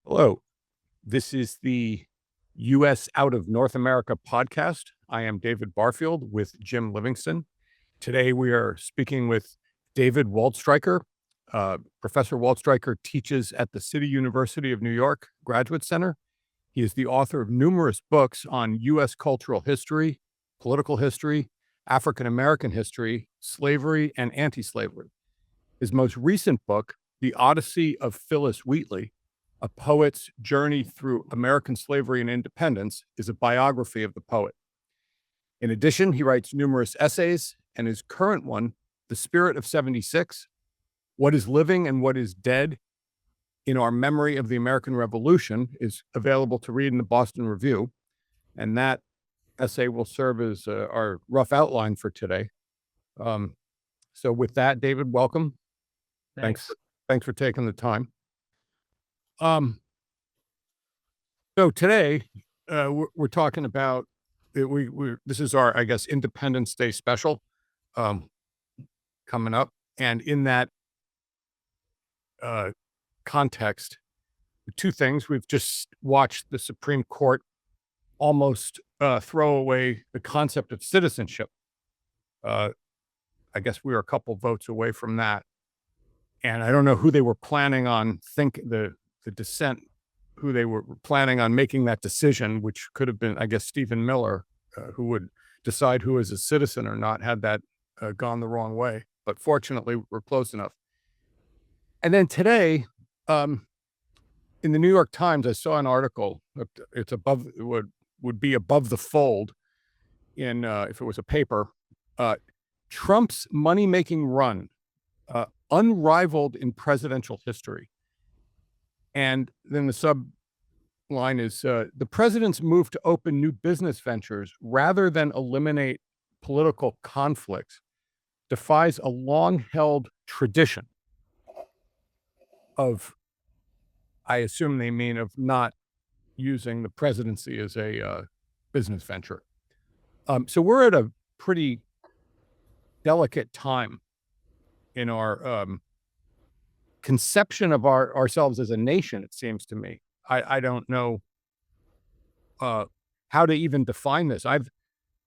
Hello, this is the U.S. Out of North America podcast. I am David Barfield with Jim Livingston. Today we are speaking with David Waldstreicher. Professor Waldstreicher teaches at the City University of New York Graduate Center. He is the author of numerous books on U.S. cultural history, political history, African American history, slavery, and anti-slavery. His most recent book, The Odyssey of Phillis Wheatley, A Poet's Journey Through American Slavery and Independence, is a biography of the poet. In addition, he writes numerous essays, and his current one, The Spirit of 76, What is Living and What is Dead in Our Memory of the American Revolution, is available to read in the Boston Review. And that essay will serve as our rough outline for today. So with that, David, welcome. Thanks for taking the time. So today, we're talking about this is our, I guess, Independence Day special coming up, and in that context, two things: we've just watched the Supreme Court almost throw away the concept of citizenship. I guess we were a couple votes away from that, and I don't know who they were planning on the dissent, who they were planning on making that decision, which could have been, I guess, Stephen Miller, who would decide who is a citizen or not, had that gone the wrong way. But fortunately, we're close enough. And then today, in the New York Times, I saw an article. It's above, it would be above the fold in if it was a paper. Trump's money-making run, unrivaled in presidential history. And then the subline is, the president's move to open new business ventures rather than eliminate political conflicts defies a long-held tradition of, I assume they mean, of not using the presidency as a business venture. So we're at a pretty delicate time in our conception of ourselves as a nation, it seems to me. I don't know how to even define this.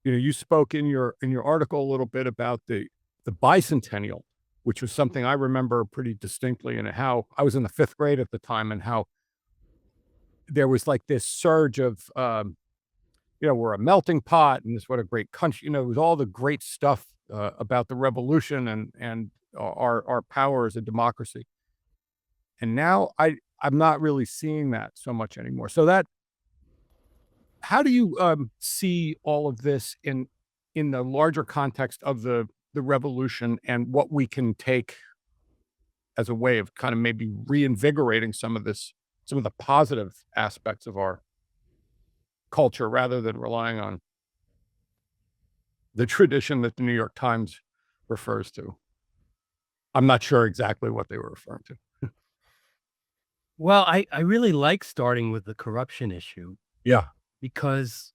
You spoke in your article a little bit about the bicentennial, which was something I remember pretty distinctly, and how I was in the 5th grade at the time, and how there was like this surge of we're a melting pot, and this, what a great country, it was all the great stuff about the revolution and our power as a democracy. And now I'm not really seeing that so much anymore. So how do you see all of this in the larger context of the revolution, and what we can take as a way of kind of maybe reinvigorating some of the positive aspects of our culture, rather than relying on the tradition that the New York Times refers to? I'm not sure exactly what they were referring to. Well, I really like starting with the corruption issue, Yeah. because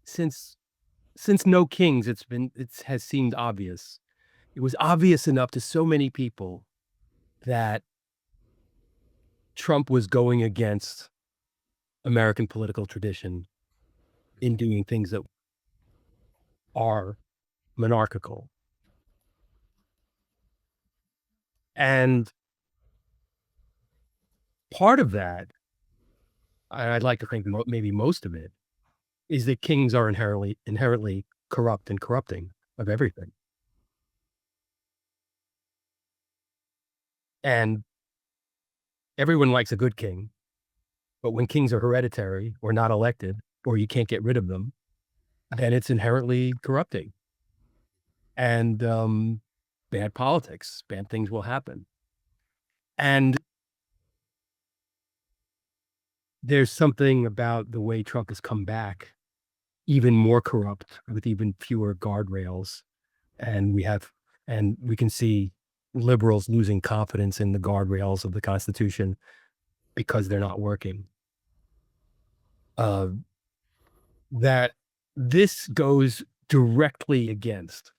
since no kings, it has seemed obvious. It was obvious enough to so many people that Trump was going against American political tradition in doing things that are monarchical. And part of that, I'd like to think maybe most of it, is that kings are inherently corrupt and corrupting of everything. And everyone likes a good king, but when kings are hereditary or not elected, or you can't get rid of them, then it's inherently corrupting. And bad politics, bad things will happen. And there's something about the way Trump has come back, even more corrupt, with even fewer guardrails. And we can see liberals losing confidence in the guardrails of the Constitution because they're not working. That this goes directly against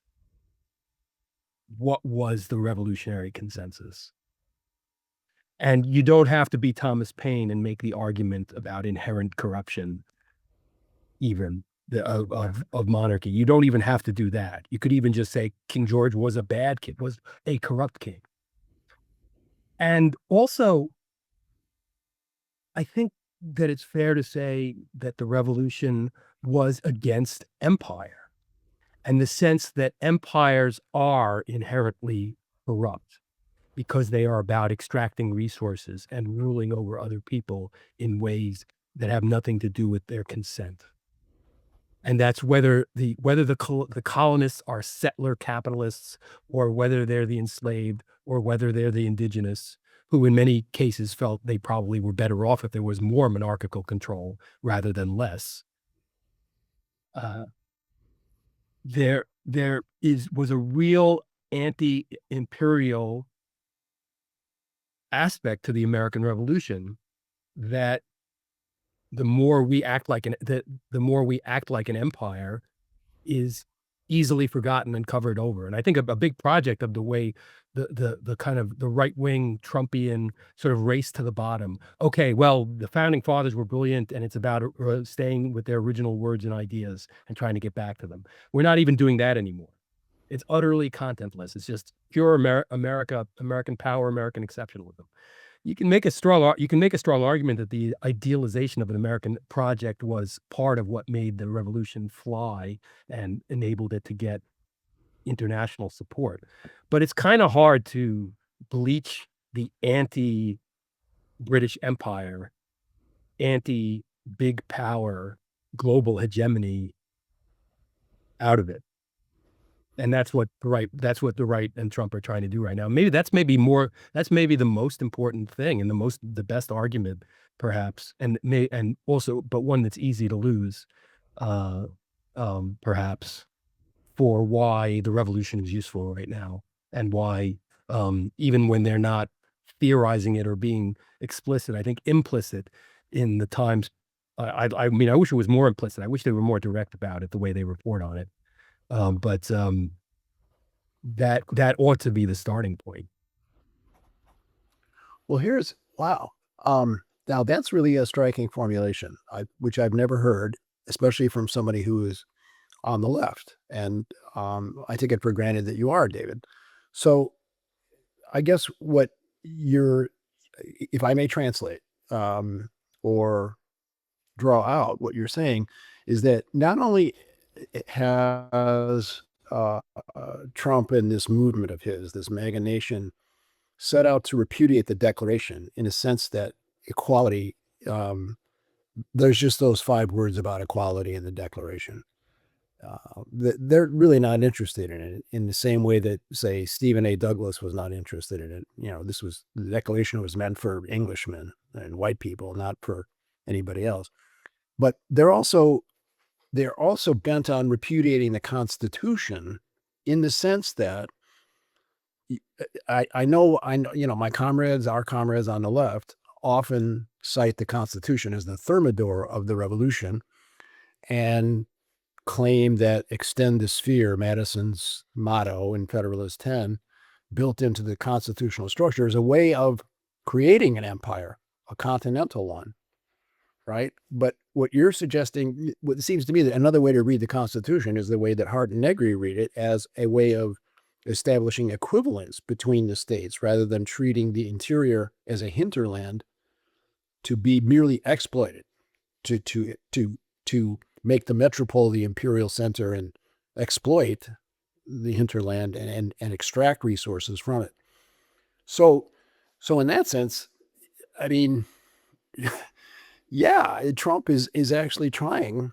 what was the revolutionary consensus. And you don't have to be Thomas Paine and make the argument about inherent corruption, even of monarchy. You don't even have to do that. You could even just say King George was a bad king, was a corrupt king. And also, I think that it's fair to say that the revolution was against empire, and the sense that empires are inherently corrupt because they are about extracting resources and ruling over other people in ways that have nothing to do with their consent. And that's whether the colonists are settler capitalists, or whether they're the enslaved, or whether they're the indigenous, who in many cases felt they probably were better off if there was more monarchical control rather than less. Uh, was a real anti-imperial aspect to the American Revolution, that the more we act like an empire is easily forgotten and covered over. And I think a big project of the way the kind of the right-wing Trumpian sort of race to the bottom. Okay, well, the founding fathers were brilliant, and it's about staying with their original words and ideas and trying to get back to them. We're not even doing that anymore. It's utterly contentless. It's just pure American power, American exceptionalism. You can make a strong argument that the idealization of an American project was part of what made the revolution fly and enabled it to get international support. But it's kind of hard to bleach the anti-British Empire, anti-big power, global hegemony out of it. And that's what the right and Trump are trying to do right now. Maybe that's maybe the most important thing, and the best argument, perhaps, and also, but one that's easy to lose, perhaps, for why the revolution is useful right now, and why, even when they're not theorizing it or being explicit, I think implicit in the Times. I mean, I wish it was more implicit. I wish they were more direct about it, the way they report on it. But that ought to be the starting point. Well, wow. Now that's really a striking formulation, which I've never heard, especially from somebody who is on the left. And I take it for granted that you are, David. So I guess if I may translate or draw out what you're saying, is that not only has Trump and this movement of his, this MAGA nation, set out to repudiate the Declaration in a sense that equality, there's just those 5 words about equality in the Declaration. They're really not interested in it in the same way that, say, Stephen A. Douglas was not interested in it. The Declaration was meant for Englishmen and white people, not for anybody else. But they're also bent on repudiating the Constitution, in the sense that I know, our comrades on the left often cite the Constitution as the thermidor of the revolution, and claim that "extend the sphere," Madison's motto in Federalist 10, built into the constitutional structure, is a way of creating an empire, a continental one, right? But what you're suggesting, what seems to me that another way to read the Constitution is the way that Hart and Negri read it, as a way of establishing equivalence between the states, rather than treating the interior as a hinterland to be merely exploited, to make the metropole the imperial center and exploit the hinterland and extract resources from it. So in that sense, I mean, yeah, Trump is actually trying,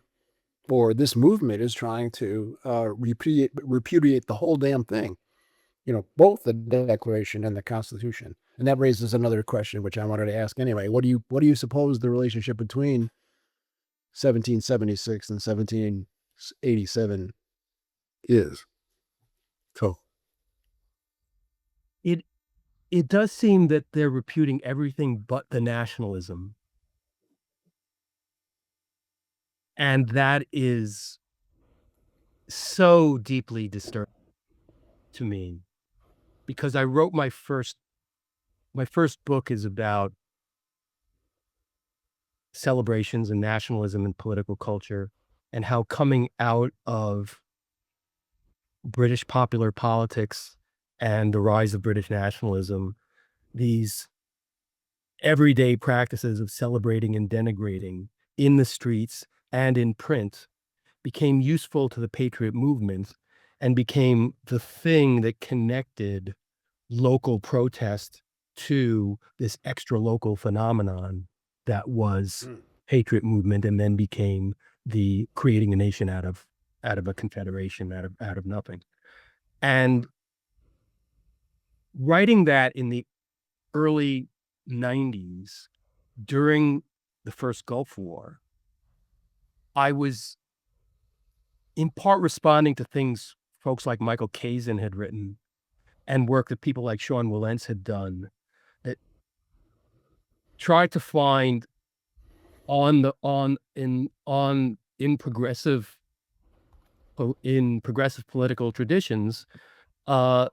or this movement is trying to repudiate the whole damn thing. Both the Declaration and the Constitution. And that raises another question, which I wanted to ask anyway. What do you suppose the relationship between 1776 and 1787 is? So It does seem that they're reputing everything but the nationalism. And that is so deeply disturbing to me, because I wrote my first my first book is about celebrations and nationalism and political culture, and how coming out of British popular politics and the rise of British nationalism, these everyday practices of celebrating and denigrating in the streets and in print became useful to the patriot movement and became the thing that connected local protest to this extra local phenomenon that was patriot movement, and then became the creating a nation out of a confederation, out of nothing. And writing that in the early 90s during the first Gulf War, I was in part responding to things folks like Michael Kazin had written and work that people like Sean Wilentz had done that tried to find in progressive political traditions, and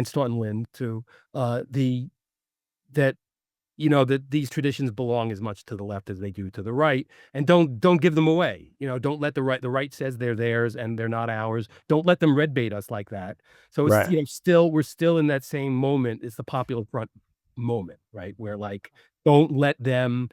Staunton Lynn too, that that these traditions belong as much to the left as they do to the right, and don't give them away. Don't let the right says they're theirs and they're not ours. Don't let them red bait us like that. So it's Right. we're still in that same moment. It's the Popular Front moment, right? Where like, don't let them,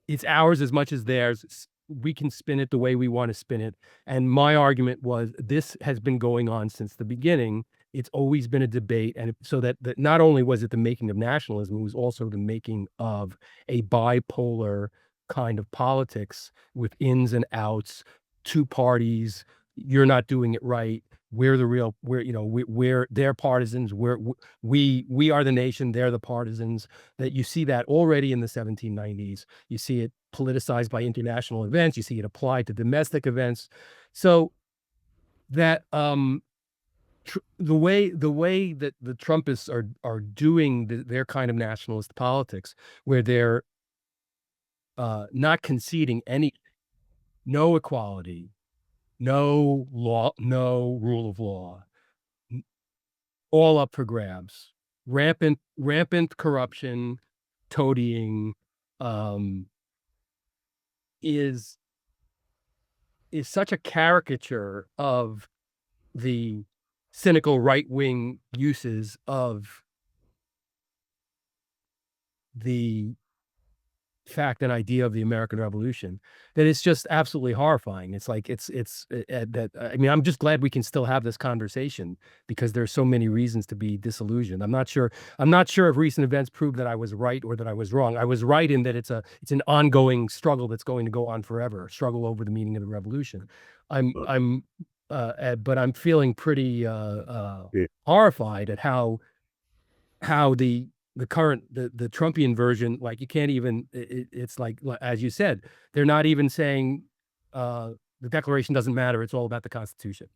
it's ours as much as theirs. We can spin it the way we want to spin it. And my argument was, this has been going on since the beginning. It's always been a debate. And so that not only was it the making of nationalism, it was also the making of a bipolar kind of politics with ins and outs, two parties. You're not doing it right. We're the real, we're their partisans. We are the nation. They're the partisans. That you see that already in the 1790s. You see it politicized by international events. You see it applied to domestic events. So that the way that the Trumpists are doing their kind of nationalist politics, where they're not conceding any, no equality, no law, no rule of law, all up for grabs, rampant corruption, toadying, is such a caricature of the cynical right-wing uses of the fact and idea of the American Revolution, that it's just absolutely horrifying. It's like, I mean, I'm just glad we can still have this conversation, because there's so many reasons to be disillusioned. I'm not sure if recent events prove that I was right or that I was wrong. I was right in that it's an ongoing struggle that's going to go on forever, a struggle over the meaning of the revolution. But I'm feeling pretty horrified at how the current, the Trumpian version, like, you can't even, it's like, as you said, they're not even saying the Declaration doesn't matter. It's all about the Constitution.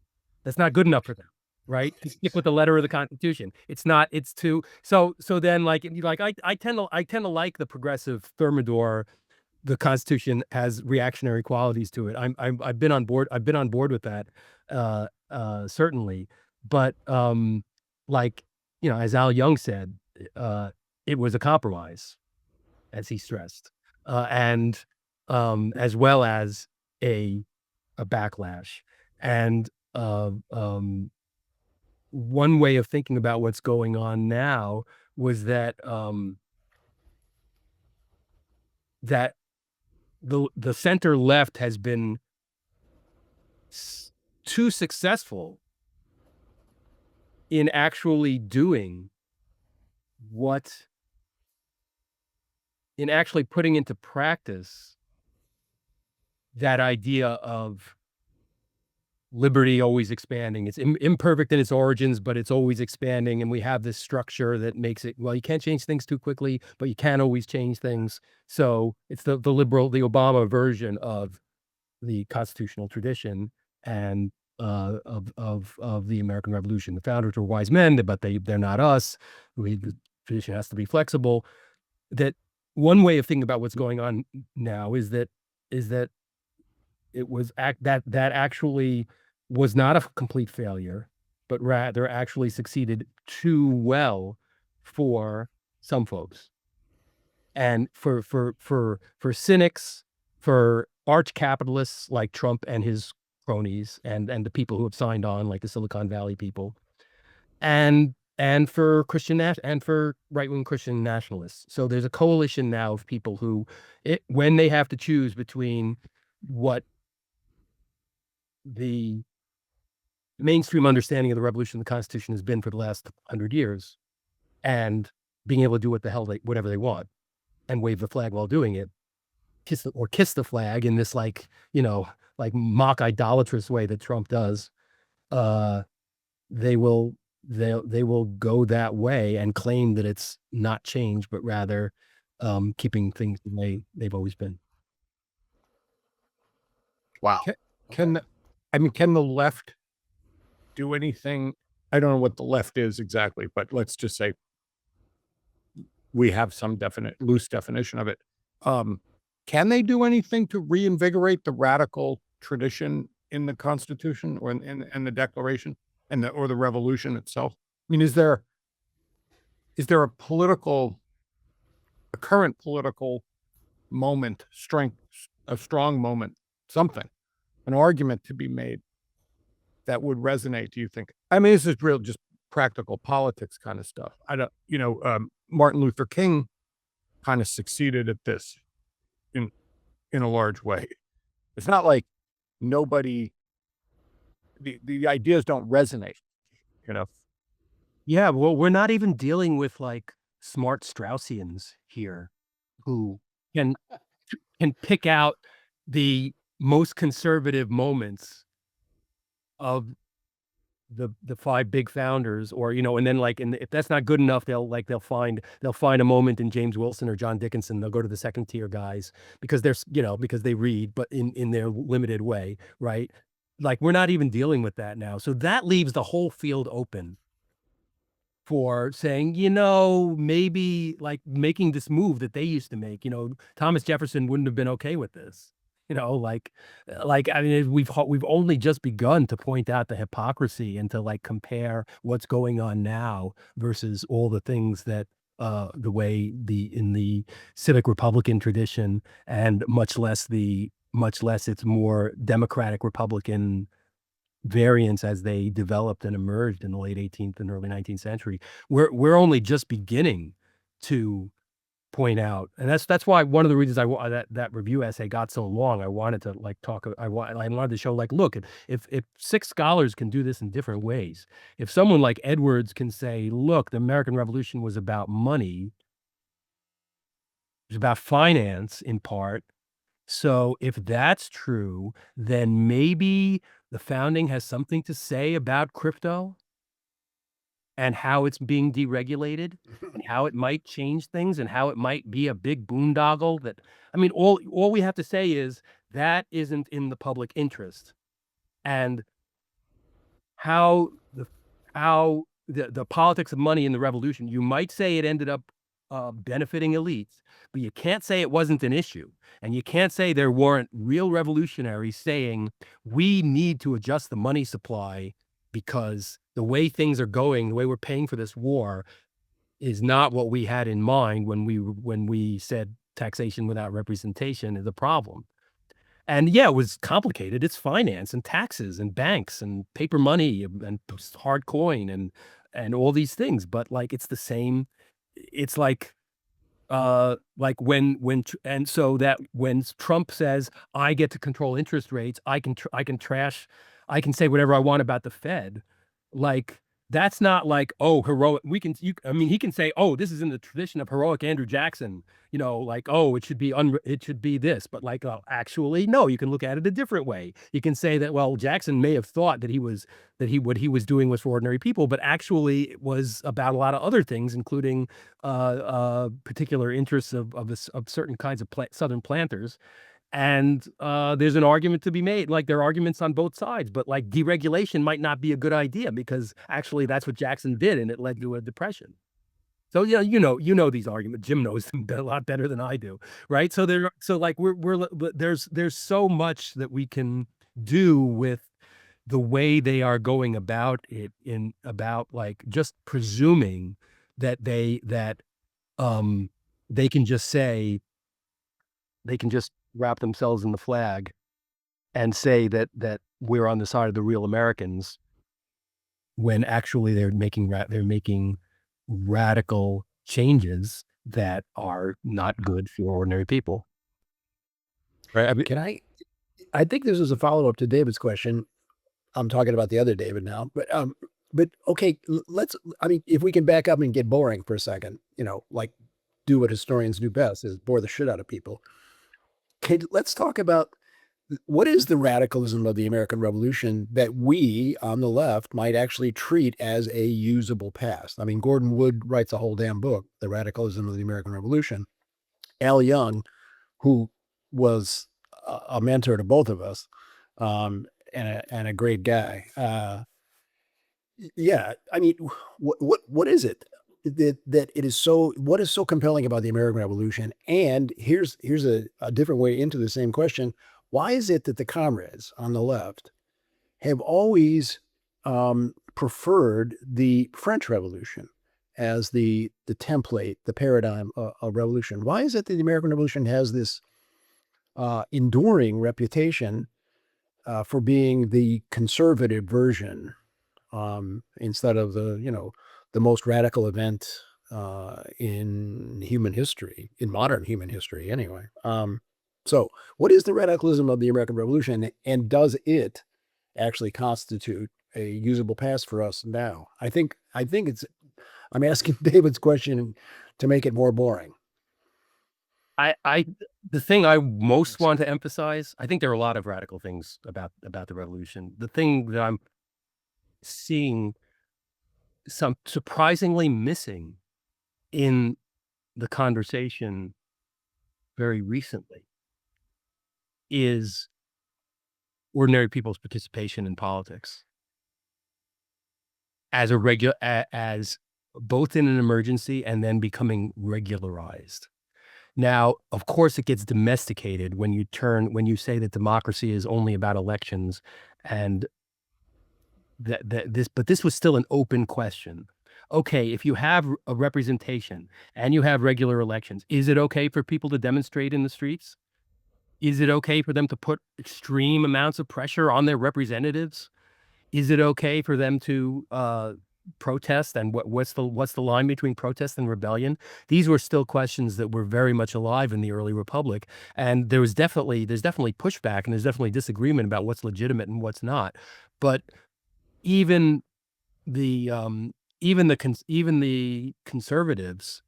That's not good enough for them, right? To stick with the letter of the Constitution. It's not. It's too. So then, like, I tend to like the progressive Thermidor. The Constitution has reactionary qualities to it. I've been on board. I've been on board with that, certainly. But like, as Al Young said, it was a compromise, as he stressed, and as well as a backlash. And one way of thinking about what's going on now was that that the center left has been too successful in actually doing in actually putting into practice that idea of liberty always expanding. It's imperfect in its origins, but it's always expanding. And we have this structure that makes it, well, you can't change things too quickly, but you can always change things. So it's the Obama version of the constitutional tradition and of the American Revolution. The founders were wise men, but they're not us. The tradition has to be flexible. That one way of thinking about what's going on now is that it was that actually was not a complete failure, but rather actually succeeded too well for some folks. And for cynics, for arch capitalists like Trump and his cronies, and the people who have signed on, like the Silicon Valley people, and for and for right-wing Christian nationalists. So there's a coalition now of people who, when they have to choose between what the mainstream understanding of the revolution of the Constitution has been for the last 100 years, and being able to do whatever they want, and wave the flag while doing it, kiss the flag in this like mock idolatrous way that Trump does, they will go that way and claim that it's not change, but rather keeping things the way they've always been. Wow. Can the left do anything? I don't know what the left is exactly, but let's just say we have some loose definition of it. Can they do anything to reinvigorate the radical tradition in the Constitution or in the Declaration or the revolution itself? I mean, is there a current political moment, a strong moment, something, an argument to be made that would resonate, do you think? I mean, this is real, just practical politics kind of stuff. Martin Luther King kind of succeeded at this in a large way. It's not like the ideas don't resonate, Yeah, well, we're not even dealing with like smart Straussians here who can pick out the most conservative moments of the five big founders, or and then if that's not good enough, they'll find a moment in James Wilson or John Dickinson. They'll go to the second tier guys because because they read, but in their limited way, right? Like, we're not even dealing with that now. So that leaves the whole field open for saying, maybe like making this move that they used to make. Thomas Jefferson wouldn't have been okay with this. I mean, we've only just begun to point out the hypocrisy and to like compare what's going on now versus all the things that the way in the civic Republican tradition, and much less its more democratic Republican variants as they developed and emerged in the late 18th and early 19th century. We're only just beginning to point out, and that's why one of the reasons that review essay got so long. I wanted to I wanted to show, look, if six scholars can do this in different ways, if someone like Edwards can say, look, the American Revolution was about money, it was about finance in part. So if that's true, then maybe the founding has something to say about crypto and how it's being deregulated and how it might change things and how it might be a big boondoggle that, I mean, all we have to say is that isn't in the public interest. And how the politics of money in the revolution, you might say it ended up benefiting elites, but you can't say it wasn't an issue. And you can't say there weren't real revolutionaries saying, we need to adjust the money supply because the way things are going, the way we're paying for this war is not what we had in mind when we said taxation without representation is a problem. And yeah, it was complicated. It's finance and taxes and banks and paper money and hard coin and all these things. But like, it's the same. It's like when Trump says, I get to control interest rates, I can say whatever I want about the Fed. Like, that's not like, oh, heroic. He can say, oh, this is in the tradition of heroic Andrew Jackson, like, oh, it should be this, but like, actually, no, you can look at it a different way. You can say that, well, Jackson may have thought that what he was doing was for ordinary people, but actually it was about a lot of other things, including particular interests of certain kinds of Southern planters. And there's an argument to be made. Like, there are arguments on both sides, but like, deregulation might not be a good idea because actually that's what Jackson did, and it led to a depression. So yeah, these arguments. Jim knows them a lot better than I do, right? So there's so much that we can do with the way they are going about it, about like just presuming that they can just say, they can just wrap themselves in the flag and say that we're on the side of the real Americans, when actually they're making radical changes that are not good for ordinary people. Right. I mean, I think this is a follow-up to David's question. I'm talking about the other David now, but okay, I mean, if we can back up and get boring for a second, like do what historians do best, is bore the shit out of people. Okay, let's talk about what is the radicalism of the American Revolution that we on the left might actually treat as a usable past. I mean, Gordon Wood writes a whole damn book, The Radicalism of the American Revolution. Al Young, who was a mentor to both of us, and a great guy. Yeah, I mean, what is it that it is so? What is so compelling about the American Revolution? And here's a different way into the same question: why is it that the comrades on the left have always preferred the French Revolution as the template, the paradigm of revolution? Why is it that the American Revolution has this enduring reputation for being the conservative version, instead of the most radical event in human history, in modern human history anyway? So what is the radicalism of the American Revolution, and does it actually constitute a usable past for us now? I think I'm asking David's question to make it more boring. The thing I most want to emphasize, I think there are a lot of radical things about the revolution. The thing that I'm seeing some surprisingly missing in the conversation very recently is ordinary people's participation in politics as as both in an emergency and then becoming regularized. Now, of course, it gets domesticated when you say that democracy is only about elections, and but this was still an open question. Okay, if you have a representation and you have regular elections, is it okay for people to demonstrate in the streets? Is it okay for them to put extreme amounts of pressure on their representatives? Is it okay for them to protest? And what's the line between protest and rebellion? These were still questions that were very much alive in the early republic, and there's definitely pushback, and there's definitely disagreement about what's legitimate and what's not. But even the conservatives,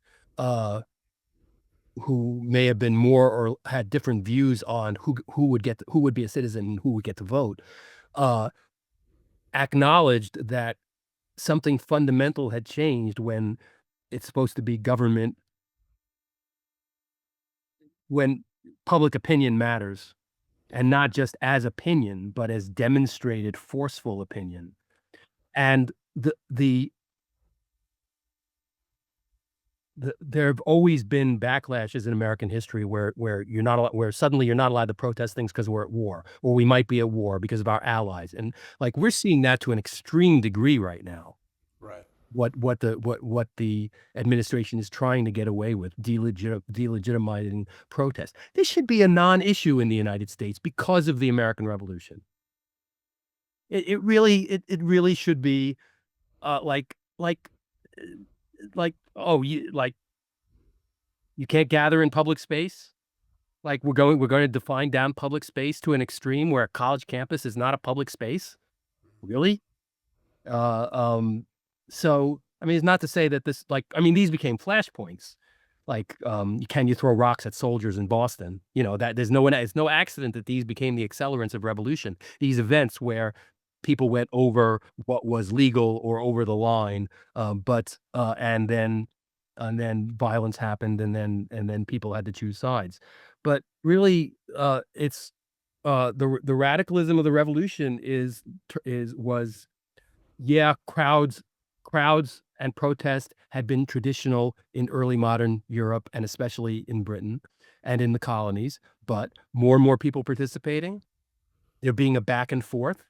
who may have been more or had different views on who would be a citizen and who would get to vote, acknowledged that something fundamental had changed when it's supposed to be government, when public opinion matters, and not just as opinion, but as demonstrated forceful opinion. And there have always been backlashes in American history where suddenly you're not allowed to protest things because we're at war, or we might be at war because of our allies, and like we're seeing that to an extreme degree right now. Right. What the administration is trying to get away with, delegitimizing protest. This should be a non-issue in the United States because of the American Revolution. It really should be you can't gather in public space. Like we're going to define down public space to an extreme where a college campus is not a public space. Really? So I mean, it's not to say that these became flashpoints. Like, can you throw rocks at soldiers in Boston? It's no accident that these became the accelerants of revolution. These events where people went over what was legal or over the line, and then violence happened, and then people had to choose sides. But really, it's the radicalism of the revolution was crowds and protest had been traditional in early modern Europe, and especially in Britain and in the colonies, but more and more people participating, there being a back and forth,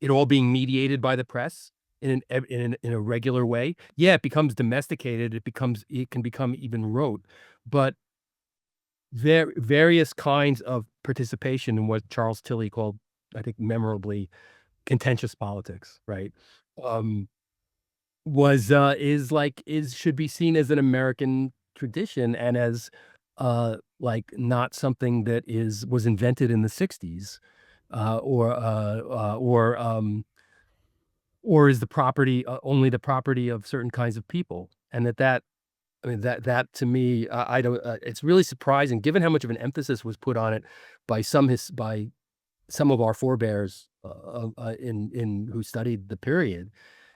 it all being mediated by the press, in a regular way, yeah, it becomes domesticated. It can become even rote, but various kinds of participation in what Charles Tilley called, I think, memorably contentious politics, right? Um, should be seen as an American tradition and as like not something that was invented in the 60s uh, or uh, uh, or um, or is the property only the property of certain kinds of people, and that I mean that to me, I don't. It's really surprising, given how much of an emphasis was put on it by some of our forebears in who studied the period,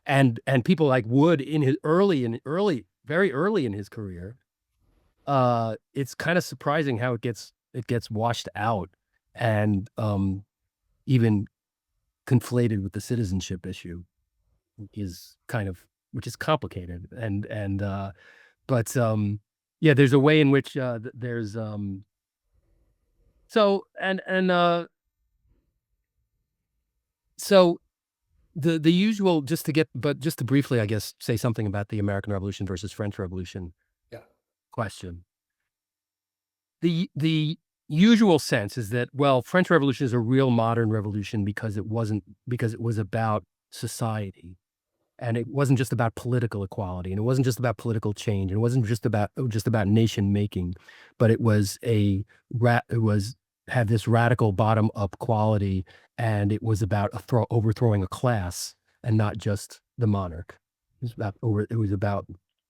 and people like Wood in his very early in his career. It's kind of surprising how it gets washed out and even conflated with the citizenship issue, is kind of which is complicated and but yeah, there's a way in which there's so and so the usual, just to briefly, I guess, say something about the American Revolution versus French Revolution Yeah. question. The usual sense is that, well, French Revolution is a real modern revolution because it was about society. And it wasn't just about political equality, and it wasn't just about political change, and it wasn't just about nation making, but it was had this radical bottom up quality, and it was about overthrowing a class and not just the monarch. It was about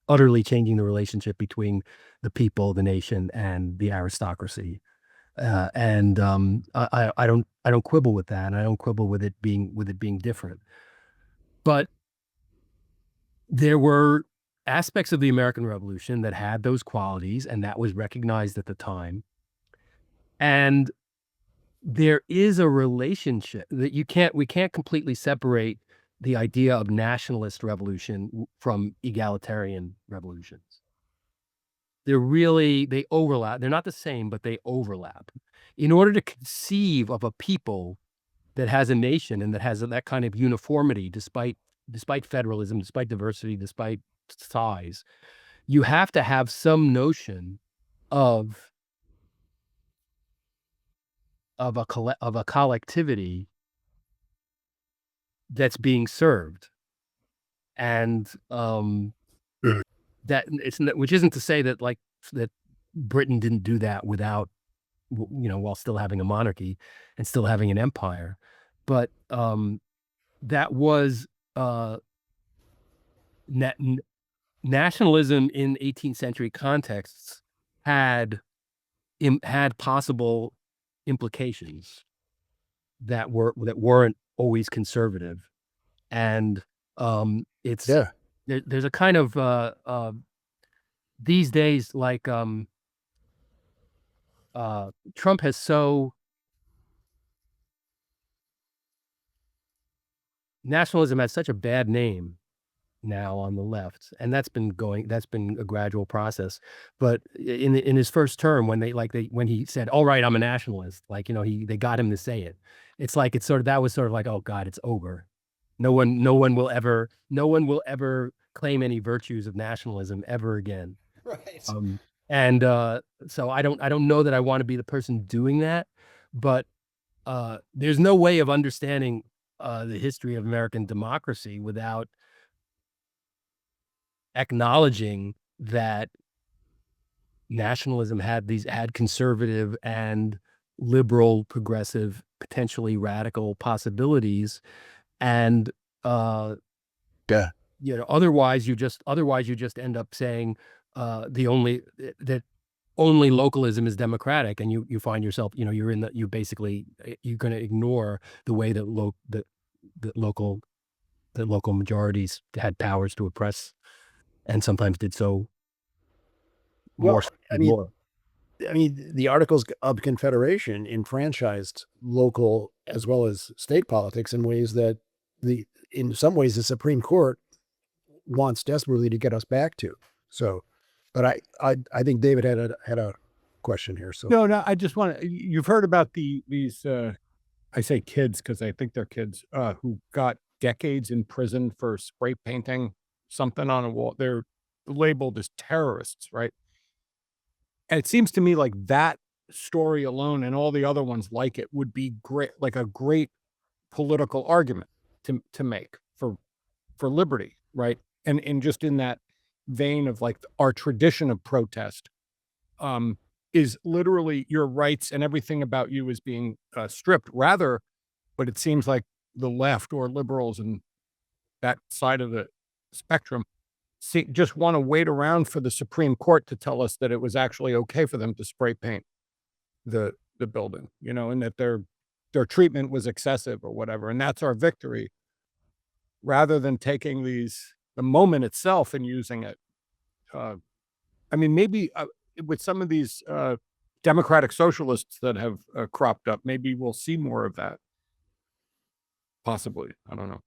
utterly changing the relationship between the people, the nation, and the aristocracy. And I don't quibble with that, and I don't quibble with it being different. But there were aspects of the American Revolution that had those qualities, and that was recognized at the time. And there is a relationship that we can't completely separate the idea of nationalist revolution from egalitarian revolutions. They overlap. They're not the same, but they overlap. In order to conceive of a people that has a nation and that has that kind of uniformity, despite federalism, despite diversity, despite size, you have to have some notion of a collectivity that's being served, and Mhm. that which isn't to say that that Britain didn't do that without, while still having a monarchy and still having an empire, but that was na- nationalism in 18th century contexts had had possible implications that weren't always conservative, and it's Yeah. there's a kind of these days, like Trump has nationalism has such a bad name now on the left, and that's been a gradual process. But in his first term, when he said, "All right, I'm a nationalist," they got him to say it. That was sort of like, "Oh God, it's over. No one will ever claim any virtues of nationalism ever again." Right. And so I don't know that I want to be the person doing that, but there's no way of understanding the history of American democracy without acknowledging that nationalism had conservative and liberal, progressive, potentially radical possibilities, and Yeah. otherwise you just end up saying that only localism is democratic, and you find yourself, you're going to ignore the way that that local majorities had powers to oppress, and sometimes did so more. Well, the Articles of Confederation enfranchised local as well as state politics in ways that in some ways, the Supreme Court wants desperately to get us back to. So, but I think David had a question here. So, No, I just want to. You've heard about these. I say kids because I think they're kids who got decades in prison for spray painting something on a wall. They're labeled as terrorists, right? And it seems to me like that story alone and all the other ones like it would be great, like a great political argument to make for liberty, right? And just in that vein of like our tradition of protest, is literally your rights and everything about you is being stripped. Rather, but it seems like the left or liberals and that side of the spectrum just want to wait around for the Supreme Court to tell us that it was actually okay for them to spray paint the building, you know, and that their treatment was excessive or whatever, and that's our victory, rather than taking the moment itself and using it. I mean, maybe with some of these democratic socialists that have cropped up, maybe we'll see more of that. Possibly, I don't know.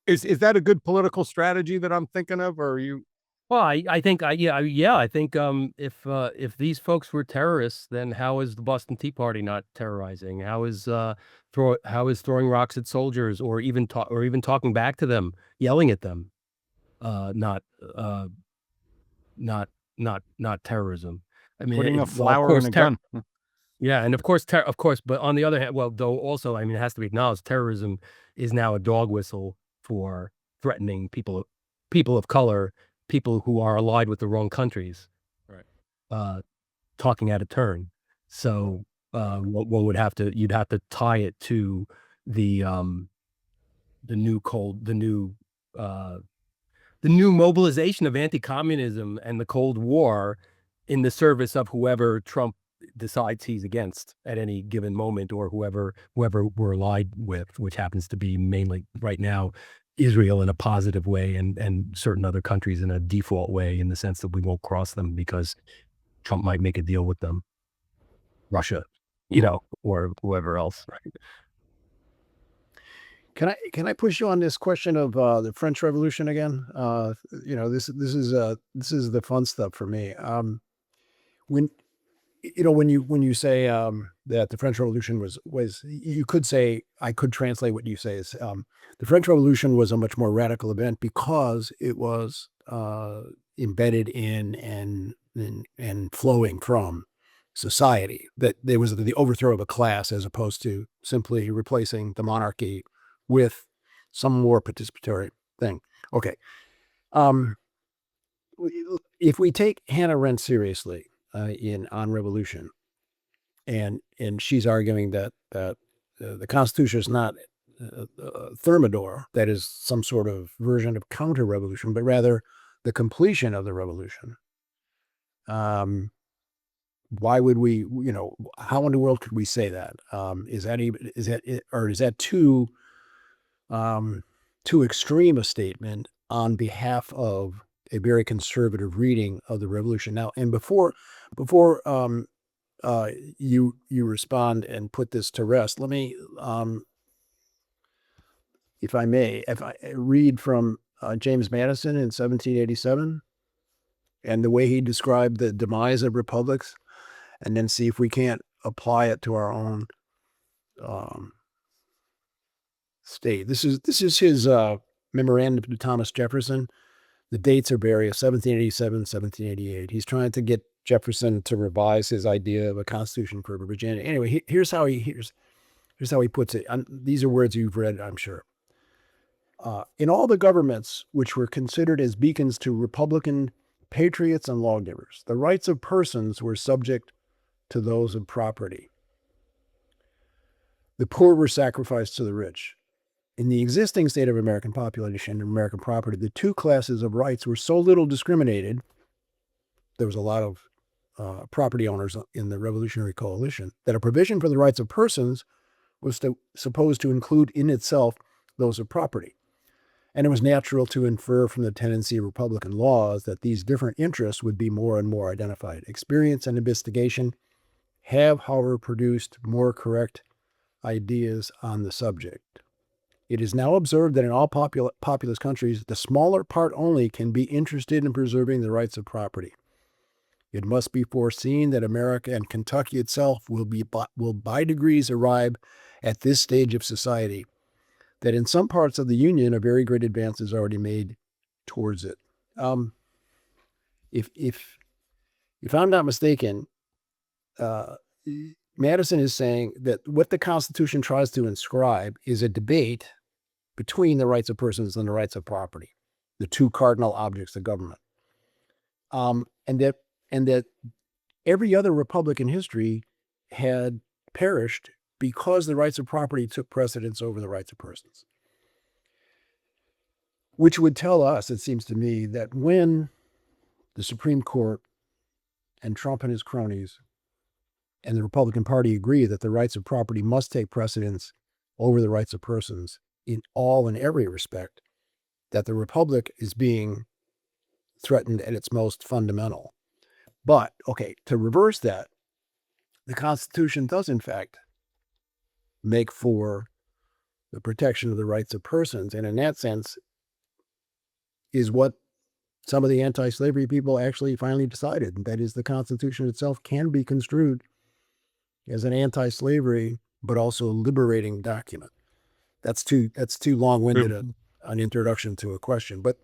Is that a good political strategy that I'm thinking of, or are you? Well, I think I think if these folks were terrorists, then how is the Boston Tea Party not terrorizing? How is throwing rocks at soldiers or even talking back to them, yelling at them, not not terrorism? I mean, Putting a well, of flower course, in a gun. yeah, and of course, but on the other hand, well, though also, I mean, it has to be acknowledged, terrorism is now a dog whistle for threatening people of color, people who are allied with the wrong countries, Right. talking out of turn. So, one would have to you'd have to tie it to the, the new cold the new mobilization of anti-communism and the Cold War in the service of whoever Trump decides he's against at any given moment, or whoever we're allied with, which happens to be mainly right now Israel in a positive way, and certain other countries in a default way, in the sense that we won't cross them because Trump might make a deal with them, Russia, you know, or whoever else. Right. Can I push you on this question of the French Revolution again? You know, this is the fun stuff for me. When when you say that the French Revolution was you could say, I could translate what you say as the French Revolution was a much more radical event because it was embedded in and flowing from society. That there was the overthrow of a class as opposed to simply replacing the monarchy with some more participatory thing. Okay. If we take Hannah Arendt seriously on revolution, and she's arguing that the Constitution is not thermidor, that is some sort of version of counter-revolution, but rather the completion of the revolution. Why would we, you know, how in the world could we say that? Is that too extreme a statement on behalf of a very conservative reading of the revolution? Now, and before you respond and put this to rest, let me, if I may, if I read from James Madison in 1787 and the way he described the demise of republics, and then see if we can't apply it to our own state. This is his memorandum to Thomas Jefferson. The dates are various: 1787, 1788. He's trying to get Jefferson to revise his idea of a constitution for Virginia. Anyway, here's how he puts it. These are words you've read, I'm sure. In all the governments which were considered as beacons to Republican patriots and lawgivers, the rights of persons were subject to those of property. The poor were sacrificed to the rich. In the existing state of American population and American property, the two classes of rights were so little discriminated. There was a lot of property owners in the Revolutionary Coalition, that a provision for the rights of persons was supposed to include in itself those of property. And it was natural to infer from the tendency of Republican laws that these different interests would be more and more identified. Experience and investigation have, however, produced more correct ideas on the subject. It is now observed that in all populous countries, the smaller part only can be interested in preserving the rights of property. It must be foreseen that America and Kentucky itself will by degrees arrive at this stage of society, that in some parts of the Union, a very great advance is already made towards it. If I'm not mistaken, Madison is saying that what the Constitution tries to inscribe is a debate between the rights of persons and the rights of property, the two cardinal objects of government, and that every other republic in history had perished because the rights of property took precedence over the rights of persons. Which would tell us, it seems to me, that when the Supreme Court and Trump and his cronies and the Republican Party agree that the rights of property must take precedence over the rights of persons in all and every respect, that the Republic is being threatened at its most fundamental. But, okay, to reverse that, the Constitution does, in fact, make for the protection of the rights of persons, and in that sense is what some of the anti-slavery people actually finally decided. That is, the Constitution itself can be construed as an anti-slavery but also liberating document. That's too long-winded an introduction to a question. But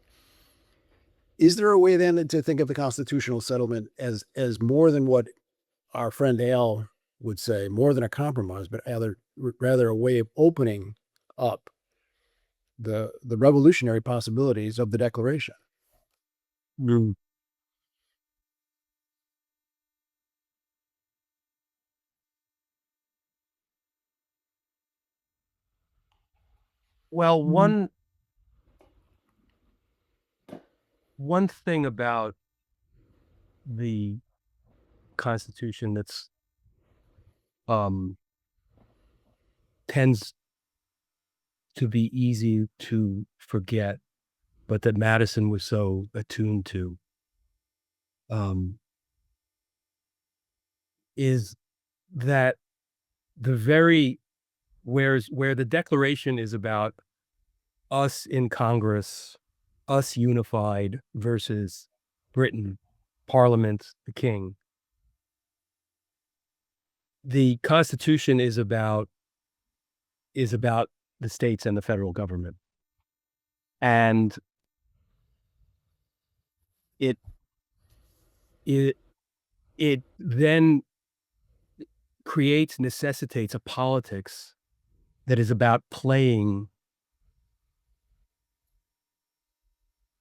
is there a way then to think of the constitutional settlement as more than what our friend Al would say, more than a compromise, but rather a way of opening up the revolutionary possibilities of the Declaration? Well, one thing about the Constitution that's tends to be easy to forget, but that Madison was so attuned to, is that where the Declaration is about us in Congress, us unified versus Britain, Parliament, the King. The Constitution is about the states and the federal government. And it then necessitates a politics that is about playing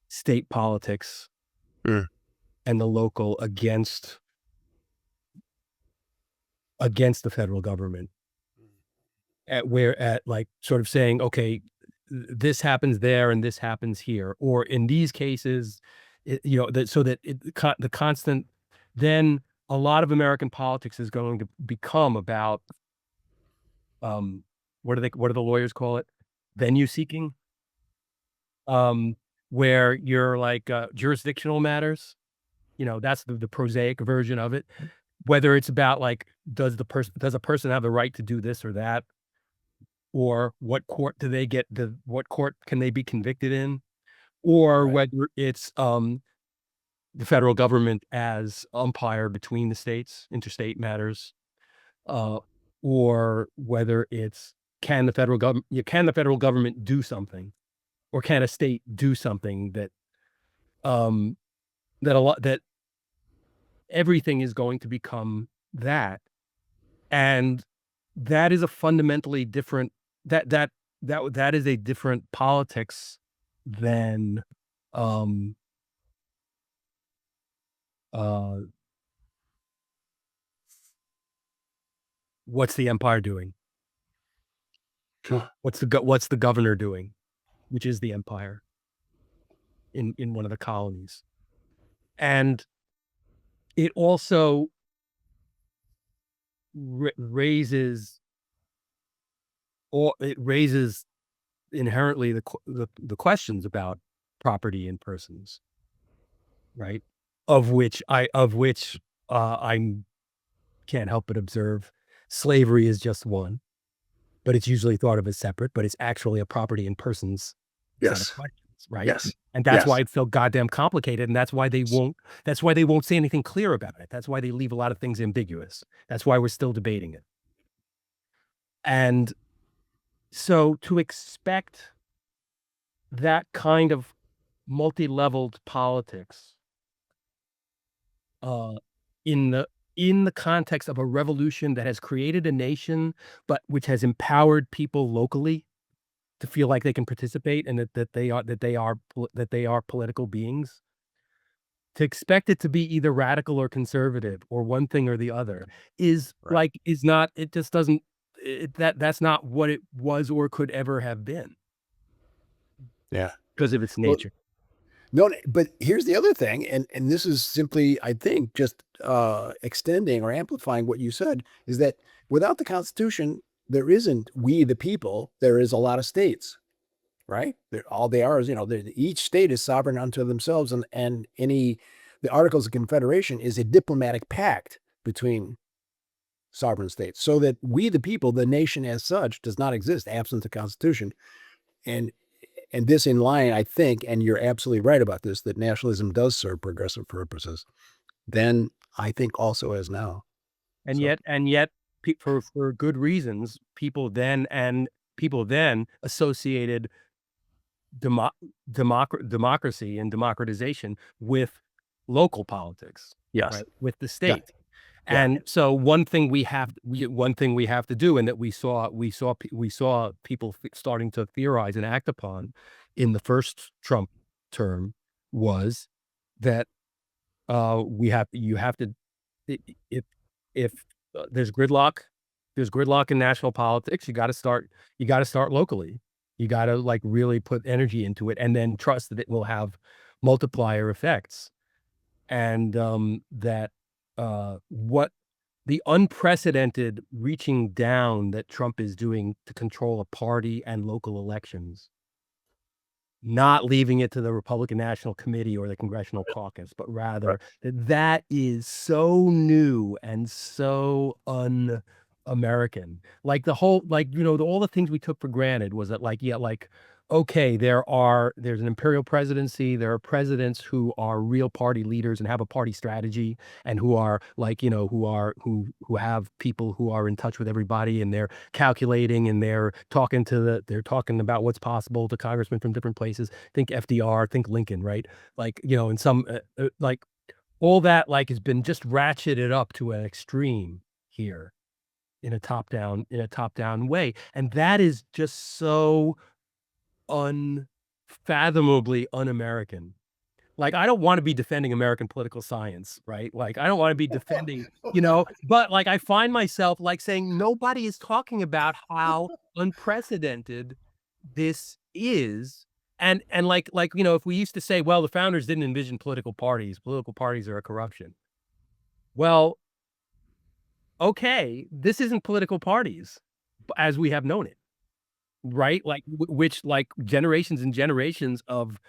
state politics and the local against the federal government. Like sort of saying, okay, this happens there and this happens here, or in these cases, the constant. Then a lot of American politics is going to become about what do the lawyers call it? Venue seeking, where you're like jurisdictional matters. That's the prosaic version of it. Whether it's about like, does a person have the right to do this or that? Or what court do they get? What court can they be convicted in? Or Right. whether it's the federal government as umpire between the states, interstate matters, or whether it's can the federal government do something, or can a state do something that that everything is going to become that, and that is a fundamentally different that is a different politics than what's the empire doing? Sure. What's the governor doing, which is the empire in one of the colonies? And it also raises inherently the questions about property and persons, right? Of which I can't help but observe slavery is just one, but it's usually thought of as separate, but it's actually a property and persons set of questions, right? Yes. And that's Yes. why it's so goddamn complicated, and that's why they won't say anything clear about it. That's why they leave a lot of things ambiguous. That's why we're still debating it. And So to expect that kind of multi-leveled politics in the context of a revolution that has created a nation, but which has empowered people locally to feel like they can participate and that they are political beings. To expect it to be either radical or conservative or one thing or the other is Right. is not, it just doesn't, that's not what it was or could ever have been Yeah. because of its Well, nature. no, but here's the other thing, and this is simply, I think, just extending or amplifying what you said, is that without the Constitution, there isn't we the people. There is a lot of states, right? All they are is, each state is sovereign unto themselves, and the Articles of Confederation is a diplomatic pact between sovereign states, so that we the people, the nation as such, does not exist absent the Constitution. And this in line, I think, and you're absolutely right about this, that nationalism does serve progressive purposes. Then I think also as now. And So yet, for good reasons, people then associated democracy and democratization with local politics, yes, right? With the yeah, state. yeah, And so one thing we have to do, and that we saw people starting to theorize and act upon in the first Trump term, was that you have to, i- if there's gridlock in national politics, you got to start locally. You got to like really put energy into it and then trust that it will have multiplier effects. And that what the unprecedented reaching down that Trump is doing to control a party and local elections, not leaving it to the Republican National Committee or the Congressional Caucus, but right. rather that is so new and so un-American. Like the whole, like, all the things we took for granted was that, like, yeah, like, okay, there's an imperial presidency. There are presidents who are real party leaders and have a party strategy, and who are like, who have people who are in touch with everybody, and they're calculating, and they're talking about what's possible to congressmen from different places. Think FDR, think Lincoln, right? Like, and some like all that like has been just ratcheted up to an extreme here in a top down way. And that is just so unfathomably un-American. Like, I don't wanna be defending American political science, right? Like, I don't wanna be defending, but, like, I find myself, like, saying, "Nobody is talking about how unprecedented this is." And like, if we used to say, "Well, the founders didn't envision political parties are a corruption." Well, okay, this isn't political parties as we have known it, right? Like, which, like, generations and generations of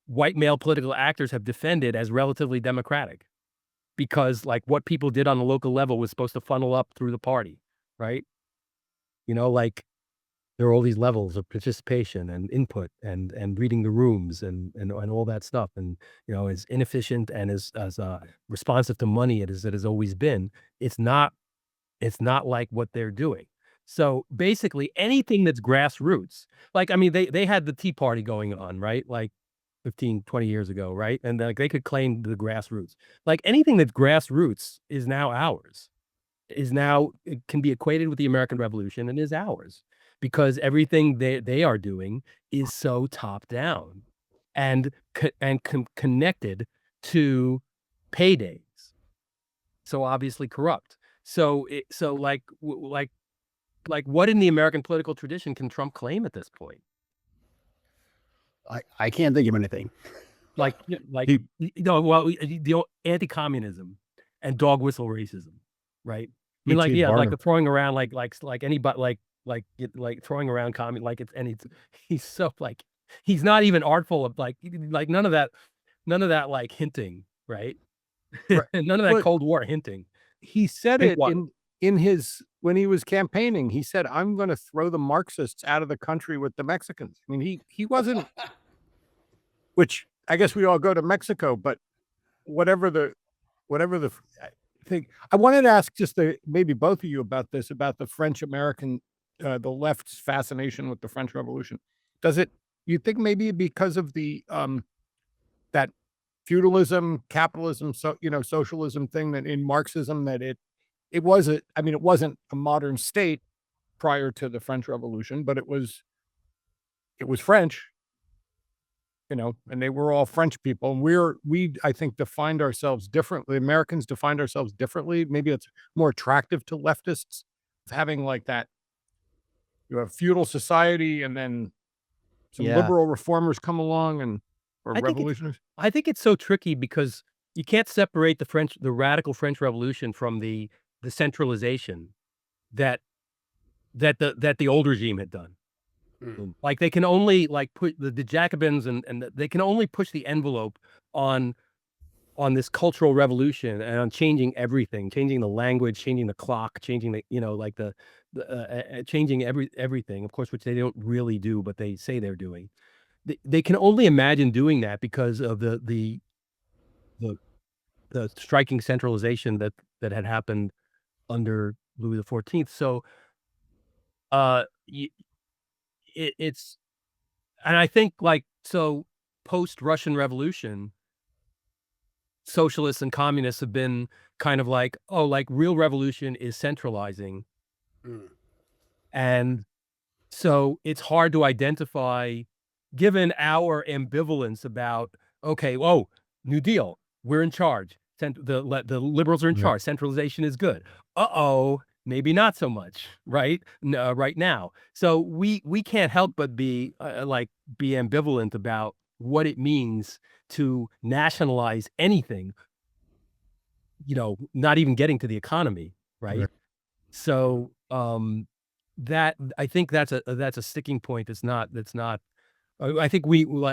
white male political actors have defended as relatively democratic, because like what people did on the local level was supposed to funnel up through the party, right? Like there are all these levels of participation and input and reading the rooms and all that stuff. And as inefficient and as responsive to money as it has always been, it's not it's not like what they're doing. So basically anything that's grassroots, like, I mean, they had the Tea Party going on, right? Like 15, 20 years ago, right? And like they could claim the grassroots. Like anything that's grassroots is now ours. It can be equated with the American Revolution and is ours, because everything they are doing is so top down and connected to paydays. So obviously corrupt. So like like what in the American political tradition can Trump claim at this point? I can't think of anything. Like, He well, the anti-communism and dog whistle racism, right? I mean, like, P.T. yeah, like Barnum. throwing around like anybody like throwing around like it's and it's he's so like he's not even artful of like none of that like hinting, right? Right. None of that But Cold War hinting. he said Think it what? in his when he was campaigning. He said, "I'm gonna throw the Marxists out of the country with the Mexicans." I mean, he wasn't, which I guess we all go to Mexico, but whatever the whatever the thing. I wanted to ask just maybe both of you about this, about the French American the left's fascination with the French Revolution? Does it? You think maybe because of the that feudalism, capitalism, socialism thing that in Marxism that it was a, I mean, it wasn't a modern state prior to the French Revolution, but it was French, and they were all French people. And I think, defined ourselves differently. Americans defined ourselves differently. Maybe it's more attractive to leftists having like that. You have feudal society, and then some Yeah. liberal reformers come along or I think it's revolutionaries. I think it's so tricky because you can't separate the radical French Revolution from the centralization that the old regime had done. Like, they can only, like, put the Jacobins they can only push the envelope on this cultural revolution and on changing everything, changing the language, changing the clock, changing like changing everything, of course, which they don't really do, but they say they're doing. They can only imagine doing that because of the striking centralization that had happened under Louis XIV. So, y it's and I think, like, so post-Russian Revolution, socialists and communists have been kind of like, "Oh, like, real revolution is centralizing." Mm. And so it's hard to identify, given our ambivalence about, okay, oh, New Deal, we're in charge. The liberals are in Yeah. charge. Centralization is good. Uh-oh, maybe not so much, right? Right now. So we can't help but be be ambivalent about what it means to nationalize anything, not even getting to the economy, right? Right. So, that I think that's a sticking point that's not I think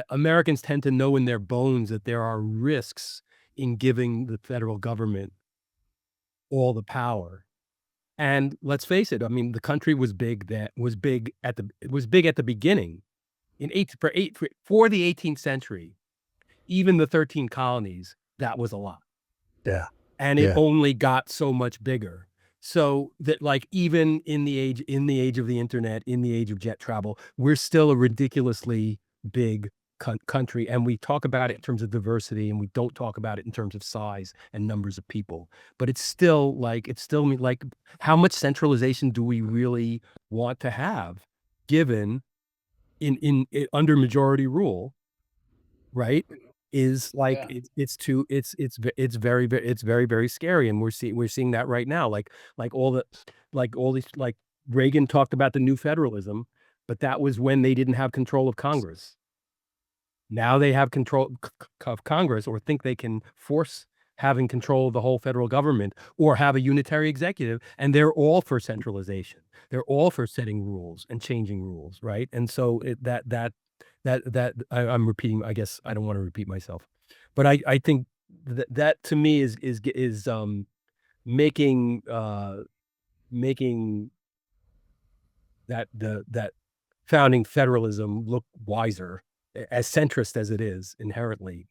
Americans tend to know in their bones that there are risks in giving the federal government all the power. And let's face it, I mean, the country was big at the beginning. For the 18th century, even the 13 colonies, that was a lot. Yeah. And it only got so much bigger. So that, like, even in the age of the internet, in the age of jet travel, we're still a ridiculously big country, and we talk about it in terms of diversity, and we don't talk about it in terms of size and numbers of people. But it's still like, how much centralization do we really want to have, given under majority rule, right? Is like, Yeah. it's too it's very, very scary, and we're seeing that right now. Like all these, like, Reagan talked about the new federalism, but that was when they didn't have control of Congress. Now they have control of Congress, or think they can force having control of the whole federal government, or have a unitary executive, and they're all for centralization. They're all for setting rules and changing rules, right? And so I'm repeating. I guess I don't want to repeat myself, but I think that to me is making making that founding federalism look wiser, as centrist as it is inherently.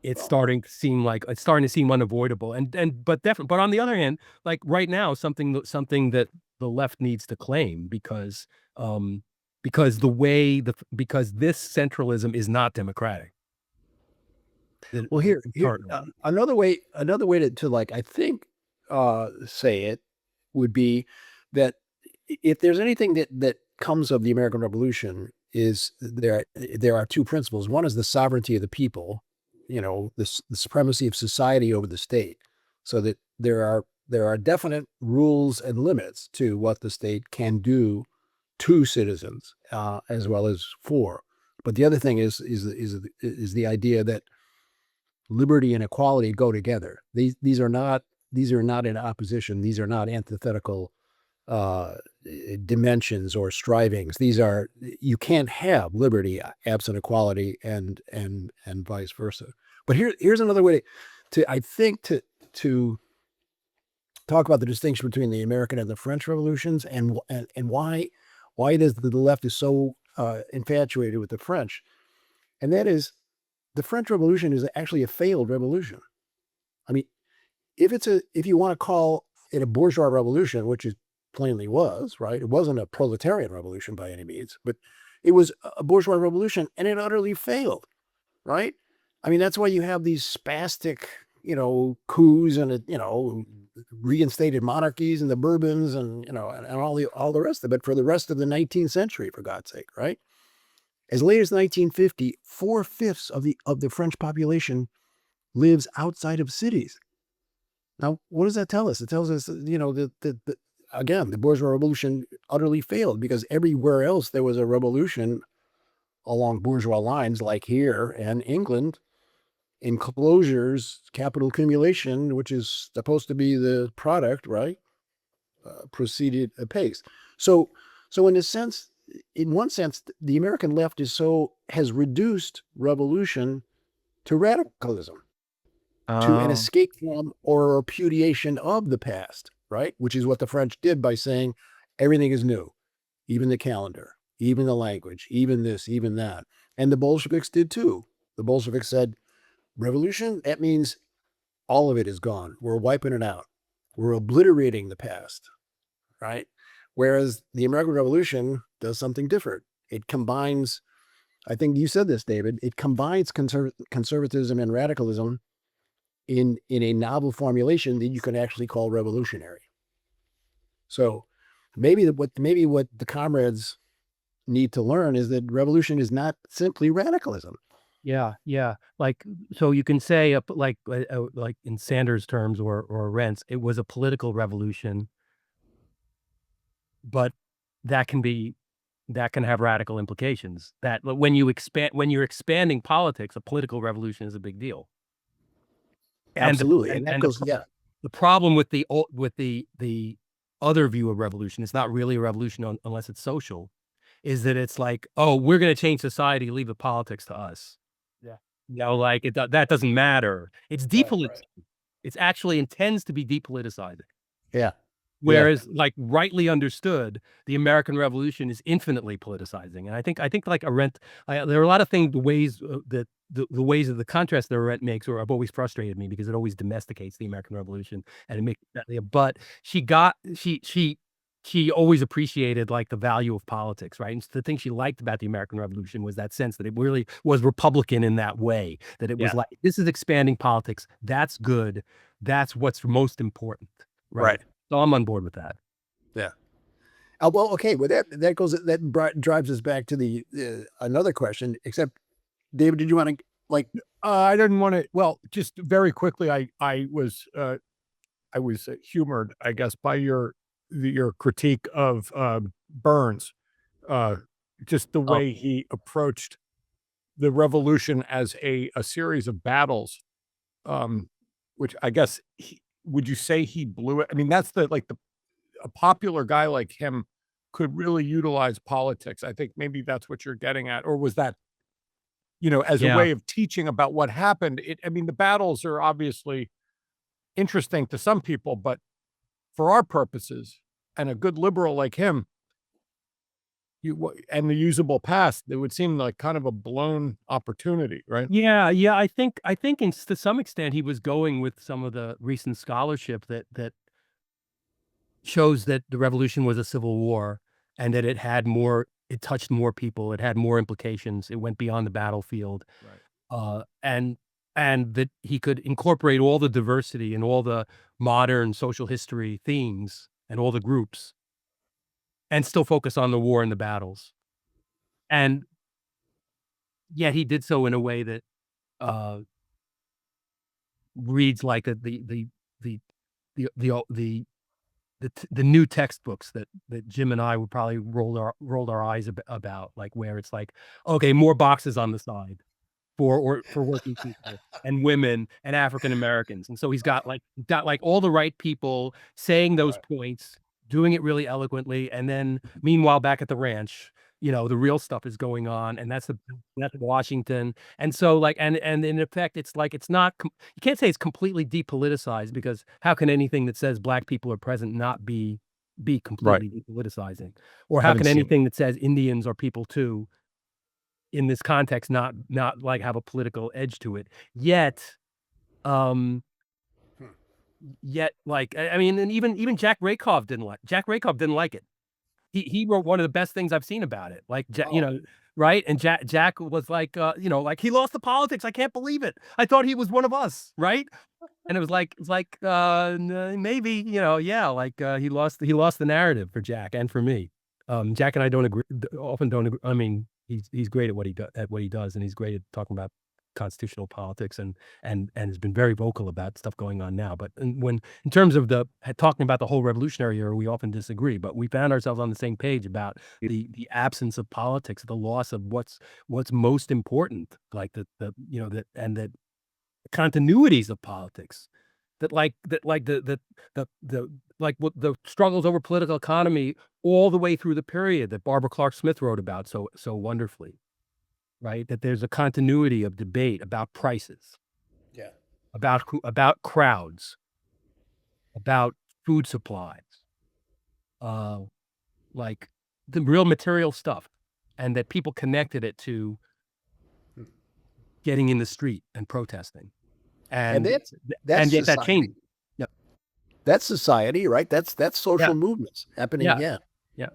It's Well, starting to seem unavoidable, but on the other hand, like, right now, something that the left needs to claim, because because this centralism is not democratic. Well, here, Currently. another way to like, I think, say it would be that if there's anything that comes of the American Revolution, is there are two principles. One is the sovereignty of the people, the supremacy of society over the state, so that there are definite rules and limits to what the state can do to citizens, as well as for. But the other thing is the idea that liberty and equality go together. These are not in opposition. These are not antithetical uh, dimensions or strivings. You can't have liberty absent equality, and vice versa. But here's another way I think, to talk about the distinction between the American and the French revolutions, and why it is that the left is so infatuated with the French, and that is, the French Revolution is actually a failed revolution. I mean, if you want to call it a bourgeois revolution, which is plainly was, right? It wasn't a proletarian revolution by any means, but it was a bourgeois revolution, and it utterly failed, right? I mean, that's why you have these spastic, coups and, reinstated monarchies and the Bourbons and, and all the rest of it for the rest of the 19th century, for God's sake, right? As late as 1950, 4/5 of the French population lives outside of cities. Now, what does that tell us? It tells us, that again, the bourgeois revolution utterly failed because everywhere else there was a revolution along bourgeois lines, like here and England, enclosures, capital accumulation, which is supposed to be the product, right, proceeded apace. So in one sense, the American left has reduced revolution to radicalism, to an escape from or repudiation of the past, right? Which is what the French did by saying everything is new, even the calendar, even the language, even this, even that. And the Bolsheviks did too. The Bolsheviks said, revolution, that means all of it is gone. We're wiping it out. We're obliterating the past, right? Whereas the American Revolution does something different. It combines, I think you said this, David, it combines conservatism and radicalism in a novel formulation that you can actually call revolutionary. So maybe what the comrades need to learn is that revolution is not simply radicalism. Yeah, yeah. Like, so you can say, like in Sanders' terms or Rent's, it was a political revolution, but that can have radical implications. That when you're expanding politics, a political revolution is a big deal. Absolutely, and that goes, the problem with the other view of revolution, it's not really a revolution unless it's social, is that it's like, oh, we're going to change society, leave the politics to us. Yeah. Like that doesn't matter. It's depoliticizing. Right. It actually intends to be depoliticizing. Yeah. Whereas, like, rightly understood, the American Revolution is infinitely politicizing. And I think like Arendt, there are a lot of things, the ways that the ways of the contrast that Arendt makes have always frustrated me because it always domesticates the American Revolution and it makes that. But she always appreciated like the value of politics, right? And the thing she liked about the American Revolution was that sense that it really was Republican in that way, that it was like, this is expanding politics. That's good. That's what's most important. Right. So I'm on board with that. Yeah. Well, okay. Well, that drives us back to the another question. Except, David, did you want to I didn't want to. Well, just very quickly, I was humored, I guess, by your critique of Burns, just the way he approached the revolution as a series of battles, which I guess would you say he blew it? I mean, that's a popular guy like him could really utilize politics. I think maybe that's what you're getting at, or was that, as a way of teaching about what happened? I mean, the battles are obviously interesting to some people, but for our purposes and a good liberal like him, and the usable past, it would seem like kind of a blown opportunity, right? Yeah. I think to some extent he was going with some of the recent scholarship that shows that the revolution was a civil war and that it touched more people, it had more implications, it went beyond the battlefield, Right. and that he could incorporate all the diversity and all the modern social history themes and all the groups, and still focus on the war and the battles, and yet he did so in a way that reads like the new textbooks that Jim and I would probably rolled our eyes about, like where it's like, okay, more boxes on the side for working people and women and African Americans. And so he's got all the right people saying those points, doing it really eloquently. And then meanwhile, back at the ranch, the real stuff is going on, and that's Washington. And so and in effect, it's like, it's not, you can't say it's completely depoliticized, because how can anything that says black people are present not be completely depoliticizing? Or how can anything that says Indians are people too, in this context, not like have a political edge to it? Yet, yet, like, I mean, and even Jack Rakoff didn't like it. He wrote one of the best things I've seen about it. Like, you know, right? And Jack was like, you know, like, he lost the politics. I can't believe it. I thought he was one of us, right? And it's like, maybe, you know, yeah, like, he lost the narrative for Jack and for me. Jack and I don't agree, often don't agree. I mean, he's great at what he does, and he's great at talking about constitutional politics, and has been very vocal about stuff going on now. But in terms of talking about the whole revolutionary era, we often disagree. But we found ourselves on the same page about the absence of politics, the loss of what's most important, like you know, and the continuities of politics, that like what the struggles over political economy all the way through the period that Barbara Clark Smith wrote about so wonderfully, right? That there's a continuity of debate about prices, Yeah. about crowds, about food supplies, like the real material stuff, and that people connected it to getting in the street and protesting, And and that's yet that society. changed. Yep. That's society, right? That's social Yeah. movements happening Yeah. again. Yeah.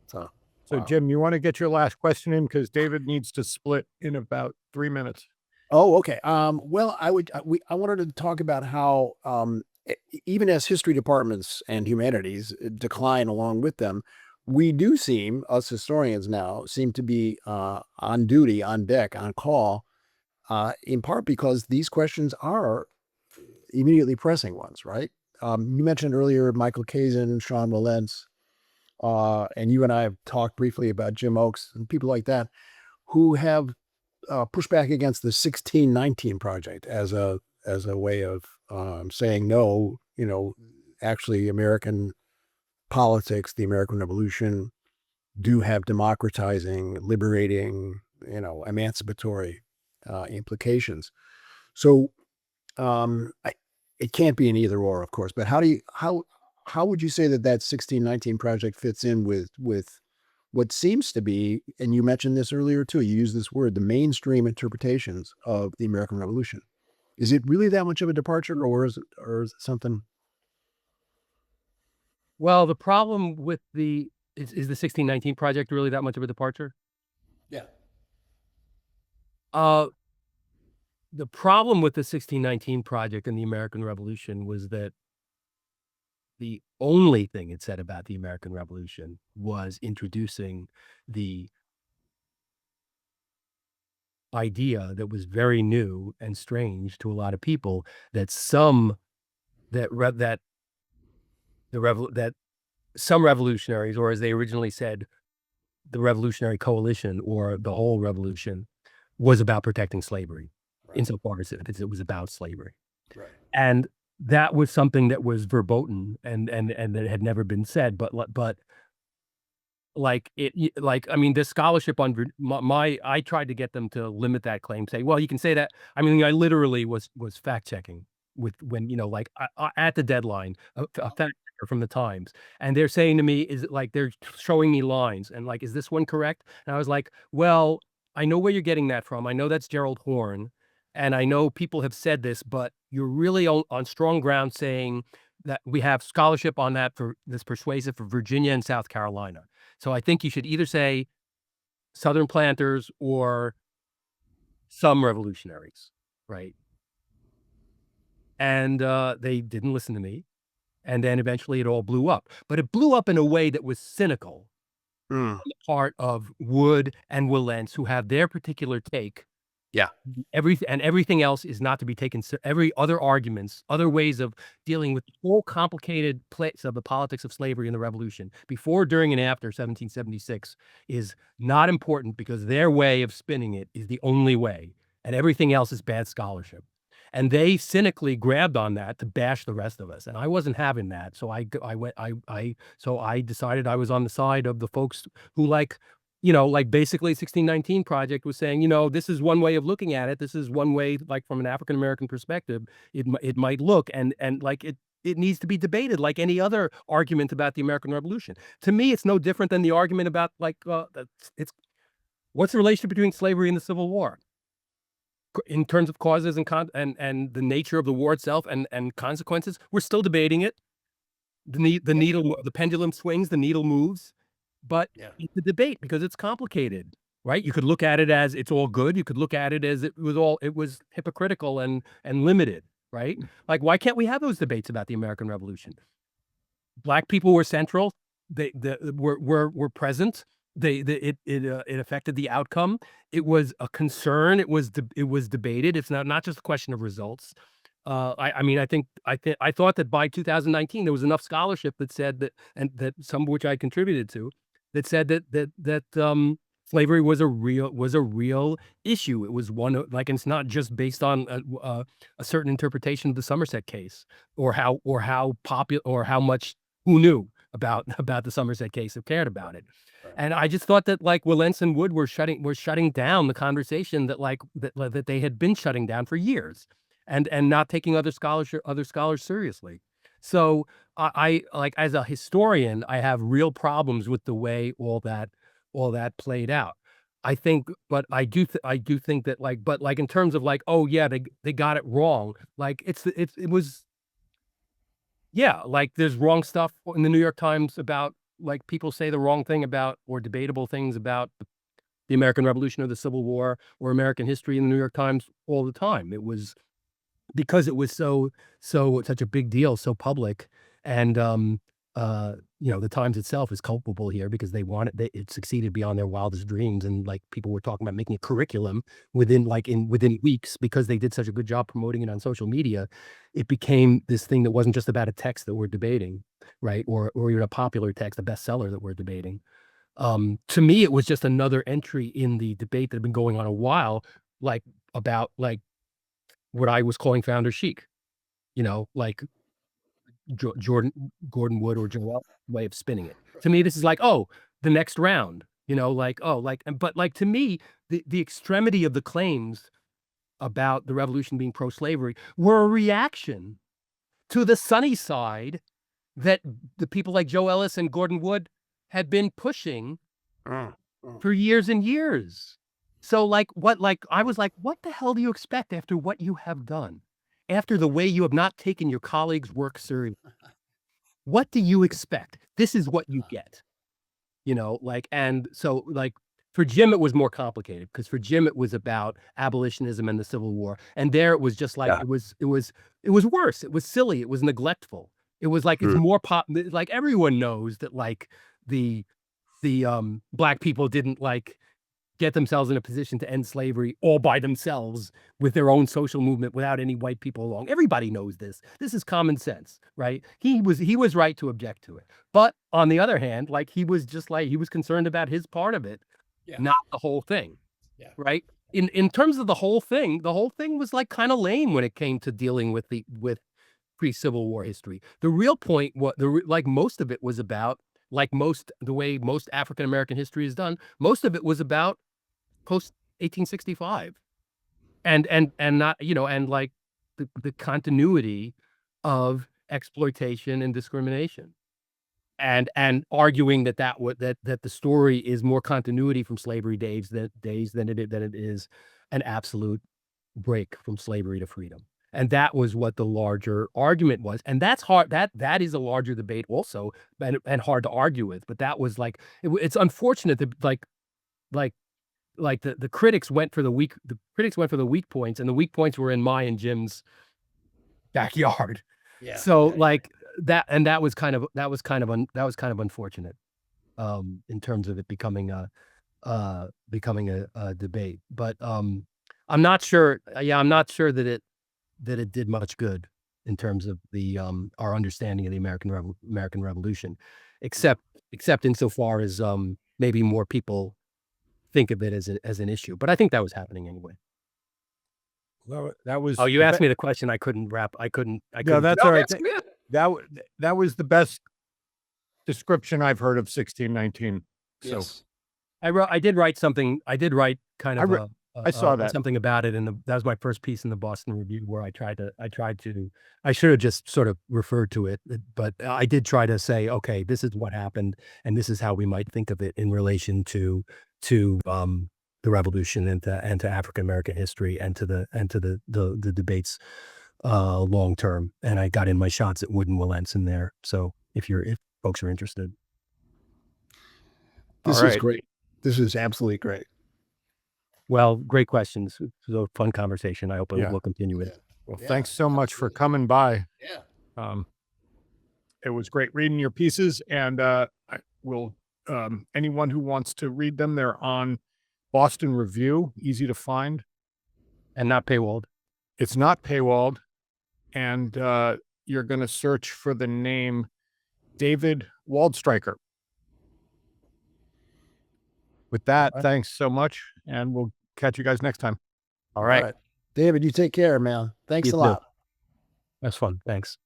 So, So, wow. Jim, you want to get your last question in because David needs to split in about 3 minutes. Oh, okay. Well, I wanted to talk about how even as history departments and humanities decline along with them, we do seem, us historians now, seem to be on duty, on deck, on call, in part because these questions are immediately pressing ones, right? You mentioned earlier Michael Kazin, Sean Wilentz, and you and I have talked briefly about Jim Oakes and people like that who have pushed back against the 1619 Project as a way of saying no. You know, actually, American politics, the American Revolution, do have democratizing, liberating, you know, emancipatory implications. So it can't be an either or, of course. But how would you say that 1619 Project fits in with what seems to be, and you mentioned this earlier too, you used this word, the mainstream interpretations of the American Revolution? Is it really that much of a departure, or is it something? Well, the problem with is the 1619 Project really that much of a departure? Yeah. The problem with the 1619 Project and the American Revolution was that the only thing it said about the American Revolution was introducing the idea that was very new and strange to a lot of people, that some revolutionaries, or as they originally said, the Revolutionary Coalition or the whole revolution, was about protecting slavery, insofar as it was about slavery. Right. And that was something that was verboten and that had never been said, but like I mean, the scholarship on I tried to get them to limit that claim, say, well, you can say that. I mean, I literally was fact checking when, you know, like at the deadline, a fact checker from the Times, and they're saying to me, is it like, they're showing me lines and like, is this one correct? And I was like, well, I know where you're getting that from. I know that's Gerald Horne, and I know people have said this, but you're really on strong ground saying that we have scholarship on that for this persuasive for Virginia and South Carolina. So I think you should either say Southern planters or some revolutionaries, right? And they didn't listen to me. And then eventually it all blew up. But it blew up in a way that was cynical on the part of Wood and Wilentz, who have their particular take. Yeah. Everything else is not to be taken. Every other arguments, other ways of dealing with the whole complicated place of the politics of slavery and the revolution before, during, and after 1776 is not important, because their way of spinning it is the only way, and everything else is bad scholarship. And they cynically grabbed on that to bash the rest of us, and I wasn't having that. So I decided I was on the side of the folks who, like, you know, like basically 1619 Project was saying, you know, this is one way of looking at it. This is one way, like from an African-American perspective, it might look, and like it needs to be debated like any other argument about the American Revolution. To me, it's no different than the argument about, like, what's the relationship between slavery and the Civil War? in terms of causes and the nature of the war itself and consequences. We're still debating it. The needle, the pendulum swings, the needle moves, but it's a debate because it's complicated, right? You could look at it as it's all good. You could look at it as it was hypocritical and limited, right? Like, why can't we have those debates about the American Revolution? Black people were central. They were present. It affected the outcome. It was a concern. It was debated. It's not just a question of results. I mean, I thought that by 2019 there was enough scholarship that said that, and that some of which I contributed to, that said that slavery was a real issue. It was one of, like, and it's not just based on a certain interpretation of the Somerset case, or how popular, or how much who knew about the Somerset case or cared about it. And I just thought that, like, Wilentz and Wood were shutting down the conversation that they had been shutting down for years, and not taking other scholars seriously. So I like, as a historian, I have real problems with the way all that played out. I think, but I do think that, like, but like in terms of like, oh yeah, they got it wrong. Like, it was, yeah, like, there's wrong stuff in the New York Times about, like, people say the wrong thing about, or debatable things about, the American Revolution or the Civil War or American history in the New York Times all the time. It was because it was such a big deal, so public, and the Times itself is culpable here because it succeeded beyond their wildest dreams, and, like, people were talking about making a curriculum within weeks because they did such a good job promoting it on social media. It became this thing that wasn't just about a text that we're debating, right, or even a popular text, a bestseller that we're debating. To me, it was just another entry in the debate that had been going on a while, like, about, like, what I was calling founder chic, like Gordon Wood or Joel way of spinning it. To me, this is like, oh, the next round, like, oh, like, but like, to me, the extremity of the claims about the revolution being pro-slavery were a reaction to the sunny side that the people like Joe Ellis and Gordon Wood had been pushing for years and years. So, like, I was like, what the hell do you expect after what you have done? After the way you have not taken your colleagues' work seriously? What do you expect? This is what you get. Like, and so, like, for Jim, it was more complicated because for Jim, it was about abolitionism and the Civil War. And there it was just like, it was worse. It was silly. It was neglectful. It was like, it's more like, everyone knows that, like, the Black people didn't, like, get themselves in a position to end slavery all by themselves with their own social movement without any white people along. Everybody knows this. This is common sense, right? He was right to object to it. But on the other hand, like, he was concerned about his part of it, not the whole thing. Right? In terms of the whole thing was, like, kind of lame when it came to dealing with pre-Civil War history. The real point, like, most of it was about, like, the way most African American history is done, most of it was about post 1865, and not, and, like, the continuity of exploitation and discrimination, and arguing that the story is more continuity from slavery days than it is an absolute break from slavery to freedom. And that was what the larger argument was. And that's hard. That is a larger debate also, and hard to argue with. But that was, like, it's unfortunate that, like the critics went for the weak points, and the weak points were in my and Jim's backyard. So, like, that was kind of unfortunate, in terms of it becoming a debate. But I'm not sure. I'm not sure that it did much good in terms of our understanding of the American Revolution, except insofar as maybe more people think of it as an issue. But I think that was happening anyway. Well, that was. Oh, you asked me the question. I couldn't. No, that's all right. That was the best description I've heard of 1619. So I did write something. I did write kind of I saw that. something about it, and that was my first piece in the Boston Review, where I should have just sort of referred to it, but I did try to say, okay, this is what happened, and this is how we might think of it in relation to the revolution and to African American history and to the debates long term. And I got in my shots at Wood and Willenson there. So if folks are interested. This All is right. great. This is absolutely great. Well, great questions. It was a fun conversation. I hope Yeah. we'll continue with. Well, thanks so much for coming by. Yeah. It was great reading your pieces, and I will anyone who wants to read them, they're on Boston Review, easy to find. And not paywalled. It's not paywalled, and you're going to search for the name David Waldstreicher. With that, thanks so much, and we'll catch you guys next time. All right. David, you take care, man. Thanks You a too. lot. That's fun. Thanks.